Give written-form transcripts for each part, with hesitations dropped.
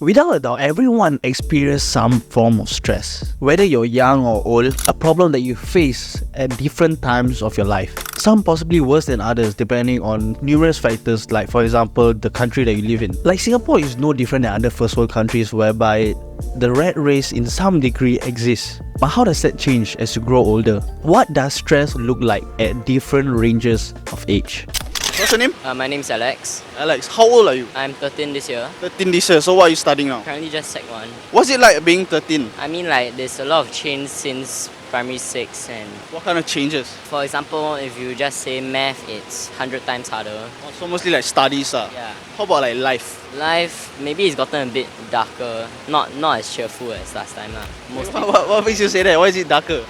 Without a doubt, everyone experiences some form of stress. Whether you're young or old, a problem that you face at different times of your life. Some possibly worse than others depending on numerous factors, like for example, the country that you live in. Like Singapore is no different than other first world countries whereby the rat race in some degree exists. But how does that change as you grow older? What does stress look like at different ranges of age? What's your name? My name's Alex. Alex, how old are you? I'm 13 this year. 13 this year, so what are you studying now? Currently just Sec 1. What's it like being 13? I mean, like, there's a lot of change since primary 6, and What kind of changes? for example, if you just say math, it's 100 times harder. Oh, so mostly like studies. Yeah. How about like life? Life, maybe it's gotten a bit darker, not as cheerful as last time lah. Mostly, What makes you say that? Why is it darker?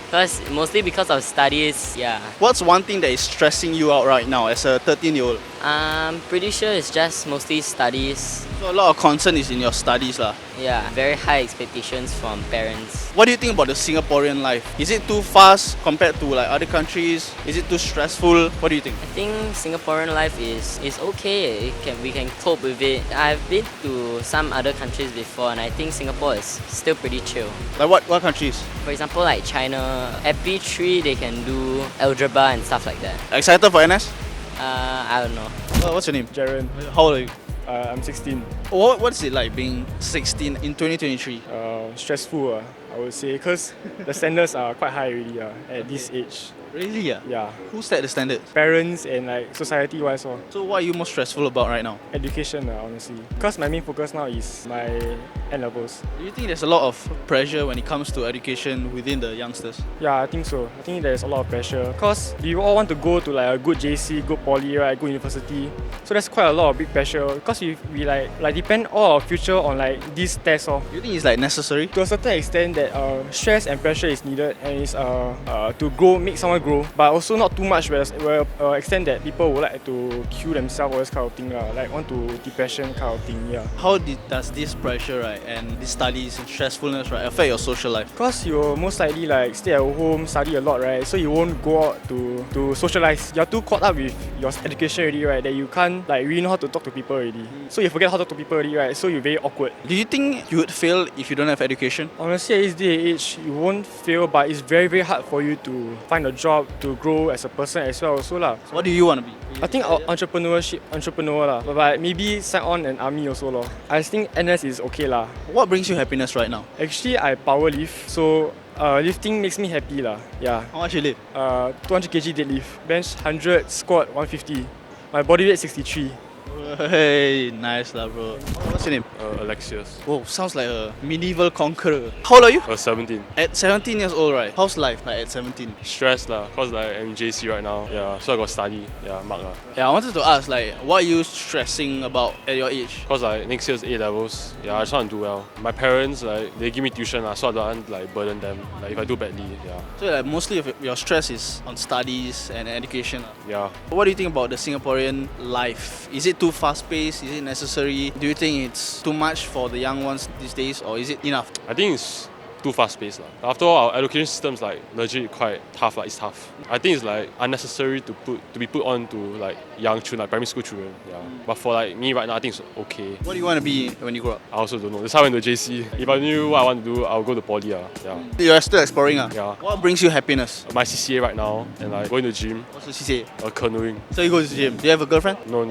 mostly because of studies, yeah. What's one thing that is stressing you out right now as a 13-year-old? I'm pretty sure it's just mostly studies. So a lot of concern is in your studies lah. Yeah, very high expectations from parents. What do you think about the Singaporean life? Is it too fast compared to like other countries? Is it too stressful? What do you think? I think Singaporean life is okay. We can cope with it. I've been to some other countries before, and I think Singapore is still pretty chill. Like what countries? For example, like China, at B3 they can do algebra and stuff like that. Excited for NS? I don't know. What's your name? Jaren, How old are you? I'm 16. What's it like being 16 in 2023? Stressful, I would say, because the standards are quite high already at this age. Really? Yeah. Yeah, Who set the standard? parents and like society-wise, So what are you most stressful about right now? education, honestly. Because my main focus now is my N-levels. Do you think there's a lot of pressure when it comes to education within the youngsters? Yeah, I think so. I think there's a lot of pressure because we all want to go to like a good JC, good poly, right, good university. So there's quite a lot of big pressure because we like depend all our future on like these tests. Do you think it's like necessary? To a certain extent that stress and pressure is needed and it's to grow, make someone grow, but also not too much where extent that people would like to kill themselves or this kind of thing, like want to depression kind of thing, yeah. How does this pressure, right, and these studies and stressfulness, right, affect your social life? Because you will most likely like stay at home, study a lot, right? So you won't go out to socialize. You're too caught up with your education already, right? That you can't like really know how to talk to people already. So you forget how to talk to people already, right? So you're very awkward. Do you think you would fail if you don't have education? Honestly, at this day and age, you won't fail, but it's very, very hard for you to find a job, to grow as a person as well also lah. What do you want to be? I think entrepreneur lah, but maybe sign on an army also lor. I think NS is okay lah. What brings you happiness right now? Actually, I power lift, so lifting makes me happy lah. Yeah. How much you live? 200 kg deadlift, bench 100, squat 150. My body weight 63. Hey, nice lah, bro. What's your name? Alexis. Whoa, sounds like a medieval conqueror. How old are you? 17. At 17 years old, right? How's life like at 17? Stressed lah, cause like I'm JC right now. Yeah, so I got study. Yeah, mark lah. Yeah, I wanted to ask, like, what are you stressing about at your age? Cause like next year's A levels. Yeah, I just want to do well. My parents like they give me tuition lah, so I don't want like burden them. Like if I do badly, yeah. So like mostly of your stress is on studies and education. Yeah. What do you think about the Singaporean life? Is it too fast-paced? Is it necessary? Do you think it's too much for the young ones these days, or is it enough? I think it's too fast-paced lah. After all, our education system's like legit quite tough. Like it's tough. I think it's like unnecessary to be put on to like young children, like primary school children. Yeah. But for like me right now, I think it's okay. What do you want to be when you grow up? I also don't know. That's how I went to JC. If I knew what I want to do, I'll go to poly. Yeah. You're still exploring. Yeah. What brings you happiness? My CCA right now and like going to the gym, What's the CCA? canoeing. So you go to the gym. Do you have a girlfriend? No.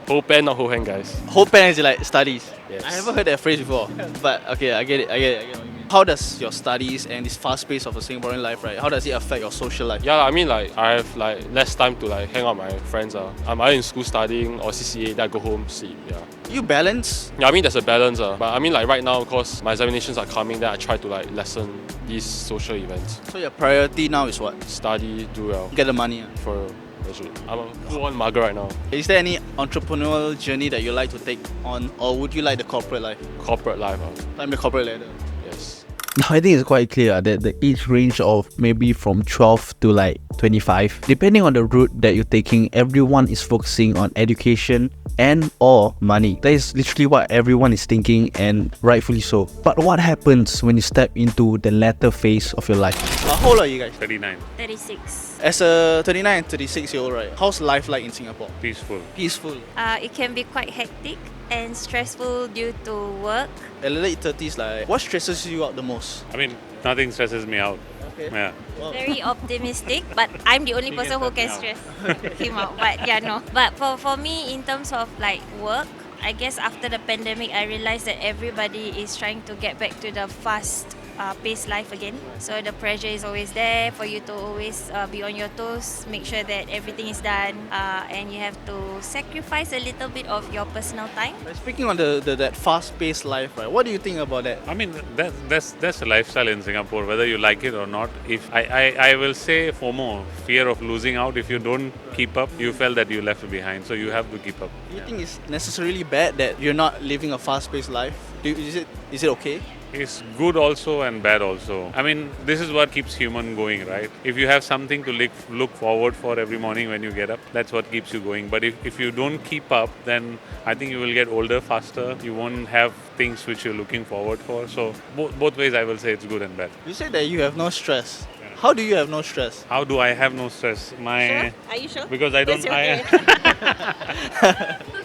Whole pen, not whole hand, guys. Whole pen is like studies. Yes. I haven't heard that phrase before. But okay, I get it. I get what you mean. How does your studies and this fast pace of a Singaporean life, right? How does it affect your social life? Yeah, I mean like I have like less time to like hang out with my friends. I'm either in school studying or CCA, then I go home, sleep. Yeah. You balance? Yeah, I mean there's a balance. But I mean like right now, because my examinations are coming, then I try to like lessen these social events. So your priority now is what? Study, do well. Get the money. For real. Legit. I'm a full-on mugger right now. Is there any entrepreneurial journey that you like to take on, or would you like the corporate life? Corporate life. Climb the corporate ladder. Yes. Now, I think it's quite clear that the age range of maybe from 12 to like 25, depending on the route that you're taking, everyone is focusing on education and or money. That is literally what everyone is thinking, and rightfully so. But what happens when you step into the latter phase of your life? How old are you guys? 39. 36. As a 39 and 36-year-old, right? How's life like in Singapore? Peaceful. Peaceful. It can be quite hectic and stressful due to work. At the late 30s, like, what stresses you out the most? I mean, nothing stresses me out. Okay. Yeah. Very optimistic, but I'm the only person who can stress him out. But yeah, no. But for me, in terms of like work, I guess after the pandemic, I realized that everybody is trying to get back to the fast paced life again. So the pressure is always there for you to always be on your toes, make sure that everything is done, and you have to sacrifice a little bit of your personal time. Speaking on that fast-paced life, right? What do you think about that? I mean, that's a lifestyle in Singapore, whether you like it or not. If I will say FOMO, fear of losing out. If you don't keep up, you felt that you left behind. So you have to keep up. Do you think it's necessarily bad that you're not living a fast-paced life? Is it okay? It's good also and bad also. I mean, this is what keeps human going, right? If you have something to look forward for every morning when you get up, that's what keeps you going. But if you don't keep up, then I think you will get older faster. You won't have things which you're looking forward for. So both ways I will say it's good and bad. You said that you have no stress. How do you have no stress? How do I have no stress? Sure? Are you sure? Because I don't. That's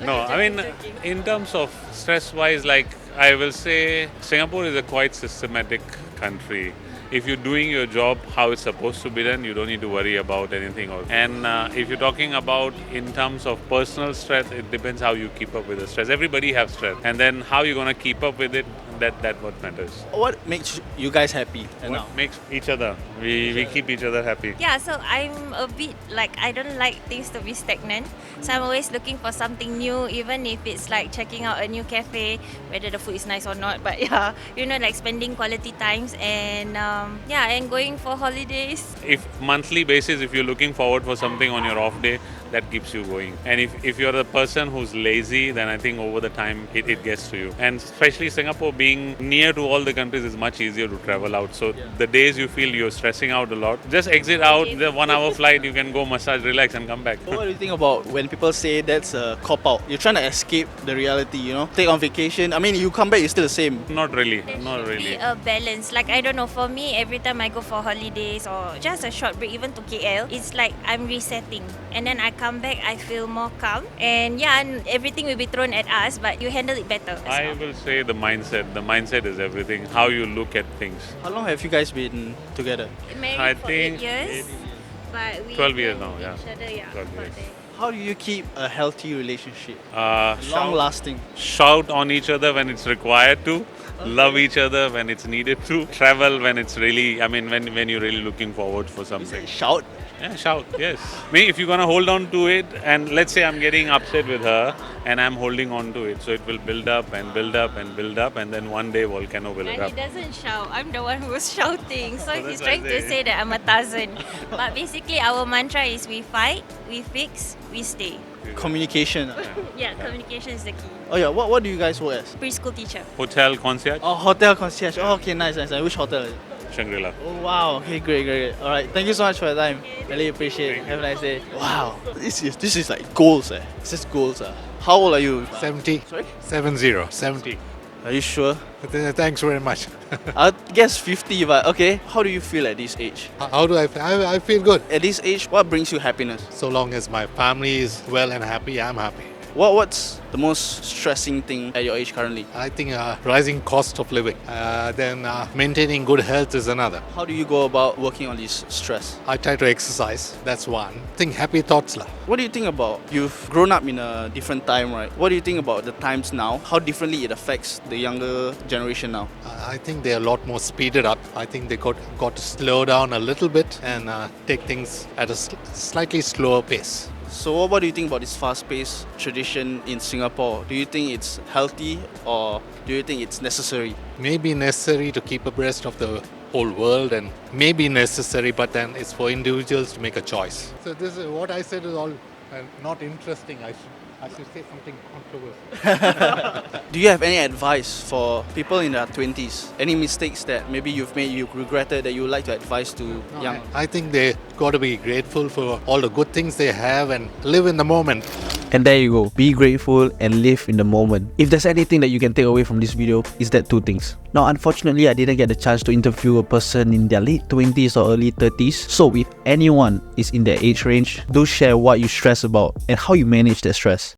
No, I mean, in terms of stress-wise, like I will say, Singapore is a quite systematic country. If you're doing your job how it's supposed to be done, you don't need to worry about anything else. And if you're talking about in terms of personal stress, it depends how you keep up with the stress. Everybody has stress, and then how you're gonna keep up with it. That what matters. What makes you guys happy now? What makes each other? We keep each other happy. Yeah, so I'm a bit like I don't like things to be stagnant. So I'm always looking for something new, even if it's like checking out a new cafe, whether the food is nice or not. But yeah, like spending quality times and and going for holidays. If monthly basis, if you're looking forward for something on your off day, that keeps you going. And if you're a person who's lazy, then I think over the time it gets to you. And especially Singapore being near to all the countries is much easier to travel out. So the days you feel you're stressing out a lot, just exit out the 1 hour flight, you can go massage, relax and come back. So what do you think about when people say that's a cop-out? You're trying to escape the reality, take on vacation. I mean, you come back, you're still the same. Not really, There not should really. be a balance. Like I don't know, for me, every time I go for holidays or just a short break, even to KL, it's like I'm resetting. And then I come back, I feel more calm. And and everything will be thrown at us, but you handle it better. I will say the mindset. The mindset is everything. How you look at things. How long have you guys been together? Married I for think 8 years, but we 12 years know now, yeah. each other, 12 about years. there. How do you keep a healthy relationship? Shout, Long-lasting. shout on each other when it's required to. Love each other when it's needed to. Travel when it's really, when you're really looking forward for something. Shout. Yeah, shout, yes. If you're gonna hold on to it, and let's say I'm getting upset with her, and I'm holding on to it, so it will build up and build up and build up, and then one day volcano will And he erupt. doesn't shout. I'm the one who's shouting. So that's he's what trying I to say. say that I'm a Tarzan. But basically, our mantra is we fight, we fix, we stay. Communication. Yeah, communication is the key. Oh yeah, what do you guys work as? Preschool teacher. Hotel concierge, Oh, hotel concierge. Oh, okay, nice. Which hotel is it? Shangri-La. Oh wow, okay, great. All right, thank you so much for your time. Really appreciate it. Have a nice day. Wow, this is like goals. This is goals. How old are you? 70. Sorry? 70. Are you sure? Thanks very much. I guess 50, but okay. How do you feel at this age? How do I feel good. At this age, what brings you happiness? So long as my family is well and happy, I'm happy. What's the most stressing thing at your age currently? I think rising cost of living. Then maintaining good health is another. How do you go about working on this stress? I try to exercise. That's one. Think happy thoughts lah. What do you think about, you've grown up in a different time, right? What do you think about the times now? How differently it affects the younger generation now? I think they're a lot more speeded up. I think they got to slow down a little bit and take things at a slightly slower pace. So what do you think about this fast-paced tradition in Singapore? Do you think it's healthy or do you think it's necessary? Maybe necessary to keep abreast of the whole world and maybe necessary, but then it's for individuals to make a choice. So this is what I said is all not interesting. I should say something controversial. Do you have any advice for people in their 20s? Any mistakes that maybe you've made, you regretted, that you would like to advise to young? I think they got to be grateful for all the good things they have and live in the moment. And there you go, be grateful and live in the moment. If there's anything that you can take away from this video, is that two things. Now unfortunately, I didn't get the chance to interview a person in their late 20s or early 30s. So if anyone is in their age range, do share what you stress about and how you manage that stress.